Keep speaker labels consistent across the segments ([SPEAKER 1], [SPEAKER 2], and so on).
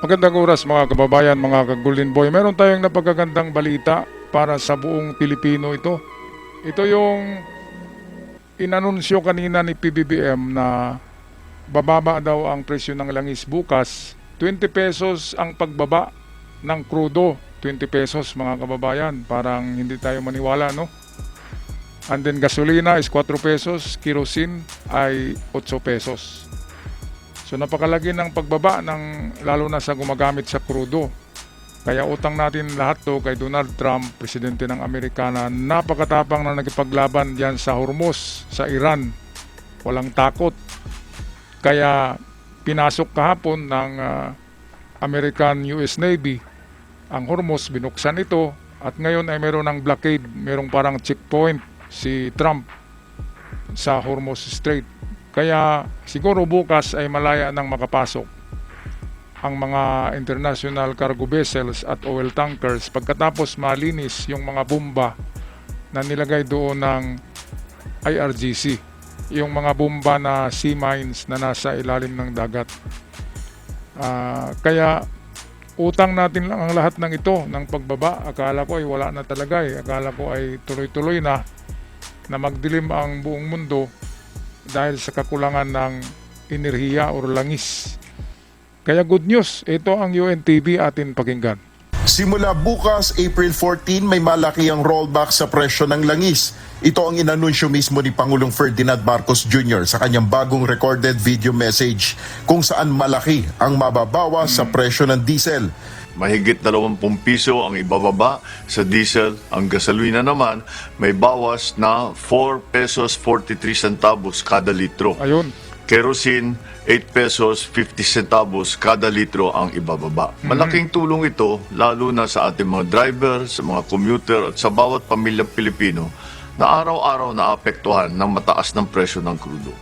[SPEAKER 1] Magandang oras mga kababayan, mga ka-Golden Boy. Meron tayong napagagandang balita para sa buong Pilipino ito. Ito yung inanunsyo kanina ni PBBM na bababa daw ang presyo ng langis bukas. 20 pesos ang pagbaba ng krudo. 20 pesos mga kababayan. Parang hindi tayo maniwala, no? And then gasolina is 4 pesos, kerosene ay 8 pesos. So napakalaki ng pagbaba ng lalo na sa gumagamit sa krudo. Kaya utang natin lahat to kay Donald Trump, presidente ng Amerika, na napakatapang na nagipaglaban diyan sa Hormuz, sa Iran. Walang takot. Kaya pinasok kahapon ng American US Navy ang Hormuz, binuksan ito at ngayon ay meron ng blockade, merong parang checkpoint si Trump sa Hormuz Strait. Kaya siguro bukas ay malaya nang makapasok ang mga international cargo vessels at oil tankers pagkatapos malinis yung mga bomba na nilagay doon ng IRGC, yung mga bomba na sea mines na nasa ilalim ng dagat. Kaya utang natin lang ang lahat ng ito ng pagbaba. Akala ko ay wala na talaga eh. Akala ko ay tuloy-tuloy na magdilim ang buong mundo dahil sa kakulangan ng enerhiya o langis. Kaya good news, ito ang UNTV atin pakinggan.
[SPEAKER 2] Simula bukas, April 14, may malaki ang rollback sa presyo ng langis. Ito ang inanunsyo mismo ni Pangulong Ferdinand Marcos Jr. sa kanyang bagong recorded video message kung saan malaki ang mababawas sa presyo ng diesel.
[SPEAKER 3] Mahigit 20 piso ang ibababa sa diesel. Ang gasolina naman may bawas na 4 pesos 43 centavos kada litro.
[SPEAKER 1] Ayun.
[SPEAKER 3] Kerosene, 8 pesos 50 centavos kada litro ang ibababa. Malaking tulong ito lalo na sa ating mga driver, sa mga commuter at sa bawat pamilyang Pilipino na araw-araw naapektuhan ng mataas ng presyo ng krudo.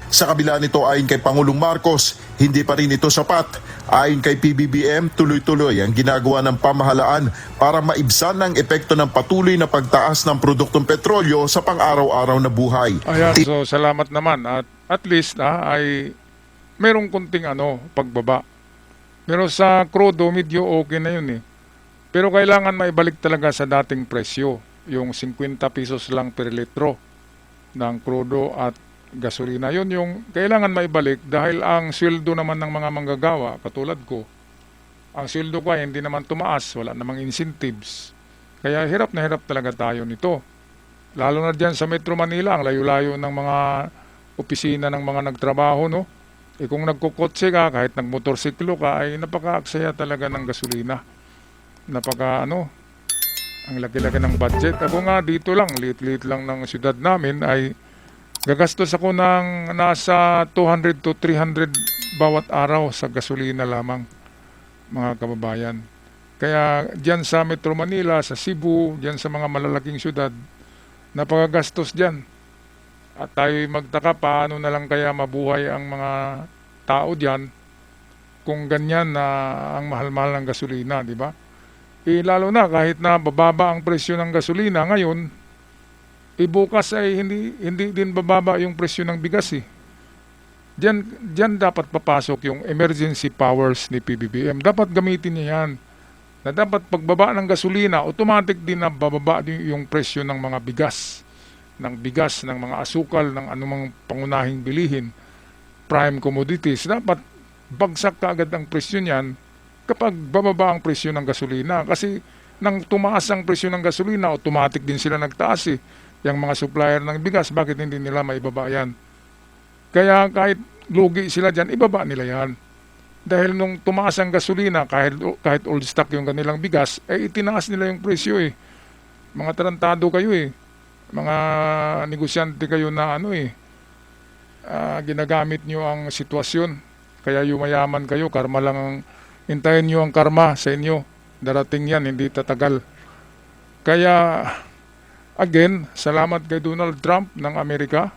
[SPEAKER 2] Sa kabila nito, ayon kay Pangulong Marcos, hindi pa rin ito sapat. Ayon kay PBBM, tuloy-tuloy ang ginagawa ng pamahalaan para maibsan ang epekto ng patuloy na pagtaas ng produktong petrolyo sa pang-araw-araw na buhay.
[SPEAKER 1] Ayan, so salamat naman at least ay merong kunting pagbaba. Pero sa krudo medyo okay na yun eh. Pero kailangan maibalik talaga sa dating presyo, yung 50 pesos lang per litro ng krudo at gasolina. Yun yung kailangan maibalik dahil ang sweldo naman ng mga manggagawa, katulad ko, ang sweldo ko ay hindi naman tumaas, wala namang incentives. Kaya hirap na hirap talaga tayo nito. Lalo na dyan sa Metro Manila, ang layo-layo ng mga opisina ng mga nagtrabaho, no? Kung nagkukotse ka, kahit nagmotorsiklo ka, ay napaka-aksaya talaga ng gasolina. Ang laki-laki ng budget. Ako nga dito lang, liit-liit lang ng syudad namin, ay gagastos ako ng nasa 200 to 300 bawat araw sa gasolina lamang, mga kababayan. Kaya dyan sa Metro Manila, sa Cebu, dyan sa mga malalaking syudad, napakagastos dyan. At tayo'y magtaka paano na lang kaya mabuhay ang mga tao dyan kung ganyan na ang mahal-mahal ng gasolina, di ba? Lalo na kahit na bababa ang presyo ng gasolina ngayon, bukas ay hindi din bababa yung presyo ng bigas eh. Diyan dapat papasok yung emergency powers ni PBBM. Dapat gamitin niya yan. Na dapat pagbaba ng gasolina, automatic din na bababa yung presyo ng mga bigas. Ng bigas, ng mga asukal, ng anumang pangunahing bilihin, prime commodities. Dapat bagsak kaagad ang presyo niyan kapag bababa ang presyo ng gasolina. Kasi nang tumaas ang presyo ng gasolina, automatic din sila nagtaas eh. Yung mga supplier ng bigas, bakit hindi nila maibaba yan? Kaya kahit lugi sila dyan, ibaba nila yan. Dahil nung tumaas ang gasolina, kahit old stock yung kanilang bigas, itinaas nila yung presyo eh. Mga tarantado kayo eh. Mga negosyante kayo na ginagamit nyo ang sitwasyon. Kaya yumayaman kayo, karma lang hintayin nyo ang karma sa inyo. Darating yan, hindi tatagal. Kaya again, salamat kay Donald Trump ng Amerika.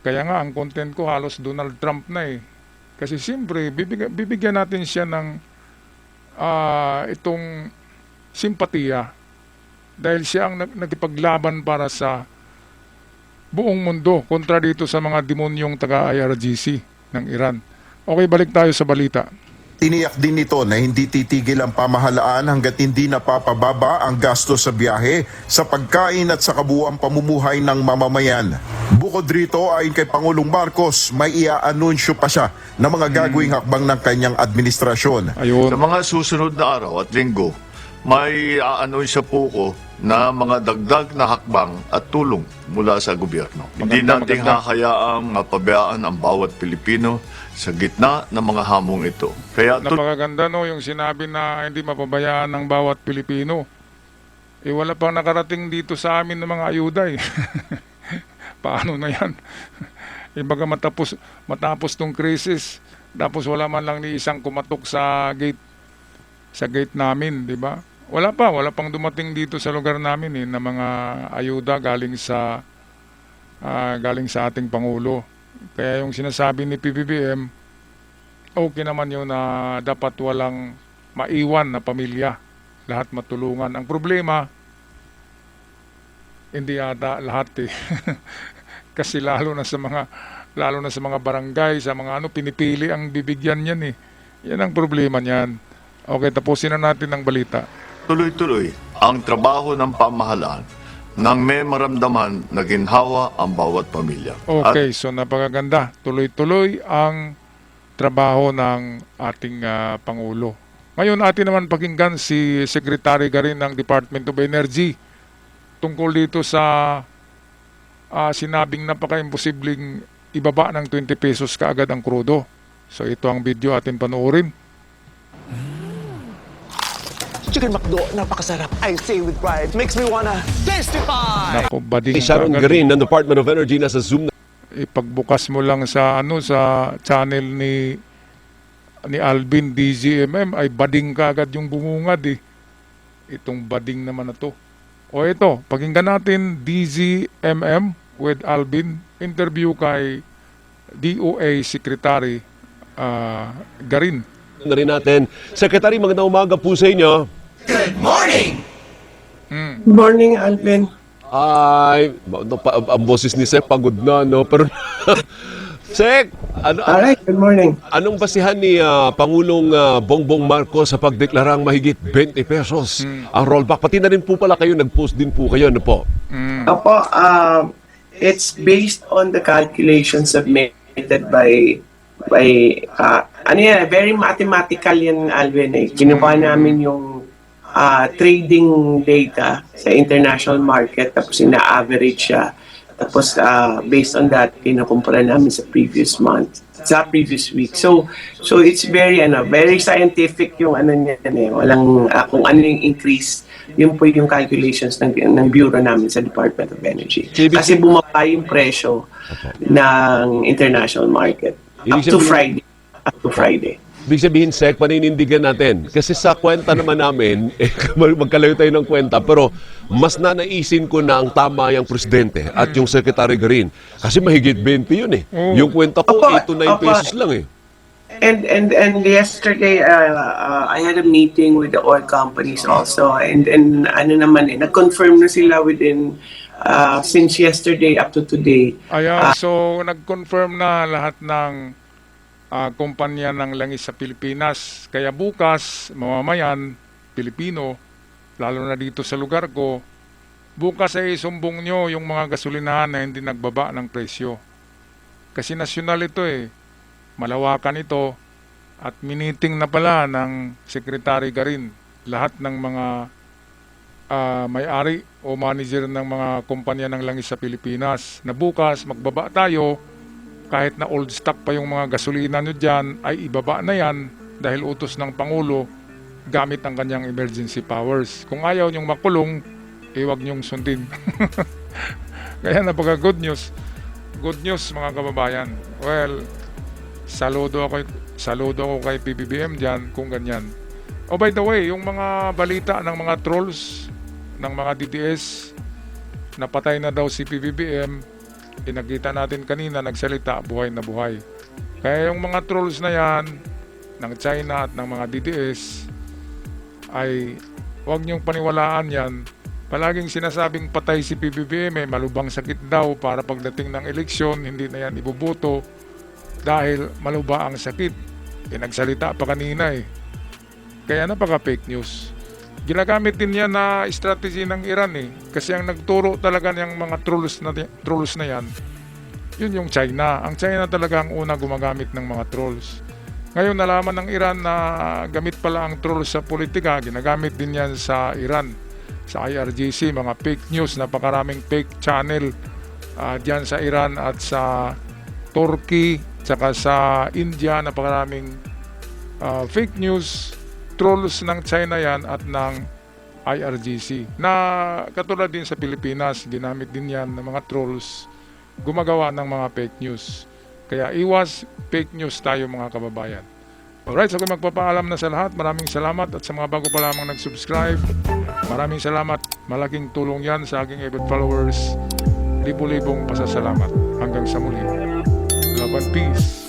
[SPEAKER 1] Kaya nga, ang content ko halos Donald Trump na eh. Kasi siyempre, bibigyan natin siya ng itong simpatiya. Dahil siya ang nagipaglaban para sa buong mundo kontra dito sa mga demonyong taga-IRGC ng Iran. Okay, balik tayo sa balita.
[SPEAKER 2] Tiniyak din nito na hindi titigil ang pamahalaan hanggat hindi napapababa ang gasto sa biyahe, sa pagkain at sa kabuuang pamumuhay ng mamamayan. Bukod rito, ayon kay Pangulong Marcos, may iaanunsyo pa siya ng mga gagawing hakbang ng kanyang administrasyon.
[SPEAKER 1] Ayun.
[SPEAKER 3] Sa mga susunod na araw at linggo, may aanunsya po ko na mga dagdag na hakbang at tulong mula sa gobyerno. Hindi natin
[SPEAKER 1] maganda.
[SPEAKER 3] hahayaang mapabayaan ang bawat Pilipino sa gitna ng mga hamong ito. Kaya
[SPEAKER 1] Napakaganda no yung sinabi na hindi mapabayaan ng bawat Pilipino. Wala pang nakarating dito sa amin ng mga ayuda eh. Paano na yan? Baga matapos tong krisis, tapos wala man lang ni isang kumatok sa gate namin, di ba? Wala pang dumating dito sa lugar namin na mga ayuda galing sa ating Pangulo. Kaya yung sinasabi ni PBBM, okay naman yun na dapat walang maiwan na pamilya. Lahat matulungan. Ang problema, hindi yata lahat eh. Kasi lalo na sa mga barangay, sa mga pinipili ang bibigyan yan eh. Yan ang problema niyan. Okay, tapusin na natin ang balita.
[SPEAKER 3] tuloy-tuloy ang trabaho ng pamahalaan nang may maramdaman na ginhawa ang bawat pamilya.
[SPEAKER 1] Okay, so napakaganda. Tuloy-tuloy ang trabaho ng ating Pangulo. Ngayon, atin naman pakinggan si Secretary Garin ng Department of Energy tungkol dito sa sinabing napaka-imposibleng ibaba ng 20 pesos kaagad ang krudo. So ito ang video atin panoorin.
[SPEAKER 4] Chicken McDo, napakasarap. I say with pride, makes me wanna testify!
[SPEAKER 1] Nako, bading
[SPEAKER 5] Sharon
[SPEAKER 1] kaagad.
[SPEAKER 5] Garin ng Department of Energy nasa Zoom
[SPEAKER 1] Ipagbukas mo lang sa sa channel ni Alvin DZMM ay bading kaagad yung bumungad eh. Itong bading naman na to. O ito, pakinggan natin DZMM with Alvin, interview kay DOA Secretary Garin.
[SPEAKER 5] na rin natin. Secretary, magandang umaga po sa inyo.
[SPEAKER 6] Morning, Alvin.
[SPEAKER 5] Ay, ang boses ni Sek pagod na, no? Pero, Sek,
[SPEAKER 6] Alright, good morning.
[SPEAKER 5] anong basihan ni Pangulong Bongbong Marcos sa pagdeklarang mahigit 20 pesos ang rollback? Pati na rin po pala kayo, nag-post din po kayo, ano po?
[SPEAKER 6] Apo, it's based on the calculations submitted by very mathematical yan, Alvin. Kinuha namin yung trading data sa international market, tapos ina-average siya. Tapos based on that, kinukumpara namin sa previous week. So it's very scientific yung niyan eh. Walang kung ano yung increase, yun po yung calculations ng bureau namin sa Department of Energy. Kasi bumaba yung presyo ng international market up to Friday.
[SPEAKER 5] Ibig sabihin, Sek, paninindigan natin. Kasi sa kwenta naman namin, magkalayo tayo ng kwenta, pero mas nanaisin ko na ang tama yung presidente at yung Secretary Garin. Kasi mahigit 20 yun eh. Yung kwenta ko,
[SPEAKER 6] Opo,
[SPEAKER 5] 8 to 9
[SPEAKER 6] opo.
[SPEAKER 5] pesos lang eh.
[SPEAKER 6] And yesterday I had a meeting with the oil companies also, and nag-confirm na sila within since yesterday up to today.
[SPEAKER 1] Ayan, so nag-confirm na lahat ng kumpanya ng langis sa Pilipinas. Kaya bukas, mamamayan, Pilipino, lalo na dito sa lugar ko, bukas ay isumbong nyo yung mga gasolinahan na hindi nagbaba ng presyo. Kasi nasyonal ito eh. Malawakan ito at miniting na pala ng Secretary Garin lahat ng mga may-ari o manager ng mga kumpanya ng langis sa Pilipinas na bukas magbaba tayo. Kahit na old stock pa yung mga gasolina nyo dyan, ay ibaba na yan dahil utos ng Pangulo gamit ang kanyang emergency powers. Kung ayaw nyong makulong, huwag nyong sundin. Kaya napaka good news. Good news mga kababayan. Well, saludo ako kay PBBM dyan kung ganyan. Oh, by the way, yung mga balita ng mga trolls ng mga DDS, napatay na daw si PBBM, pinakita natin kanina, nagsalita, buhay na buhay. Kaya yung mga trolls na yan, ng China at ng mga DDS, ay huwag niyong paniwalaan yan. Palaging sinasabing patay si PBBM, may malubang sakit daw para pagdating ng eleksyon, hindi na yan ibuboto dahil maluba ang sakit. Nagsalita pa kanina eh. Kaya napaka-fake news. Ginagamit din yan na strategy ng Iran eh. Kasi ang nagturo talaga ng mga trolls na yan, yun yung China. Ang China talaga ang una gumagamit ng mga trolls. Ngayon nalaman ng Iran na gamit pala ang trolls sa politika, ginagamit din yan sa Iran, sa IRGC, mga fake news, napakaraming fake channel diyan sa Iran at sa Turkey, tsaka sa India, napakaraming fake news, trolls ng China yan at ng IRGC. Na katulad din sa Pilipinas, ginamit din yan ng mga trolls, gumagawa ng mga fake news. Kaya iwas fake news tayo mga kababayan. Alright, so kung magpapaalam na sa lahat, maraming salamat at sa mga bago pa lamang nag-subscribe, maraming salamat. Malaking tulong yan sa aking avid followers. Libo-libong pasasalamat. Hanggang sa muli. Love and peace.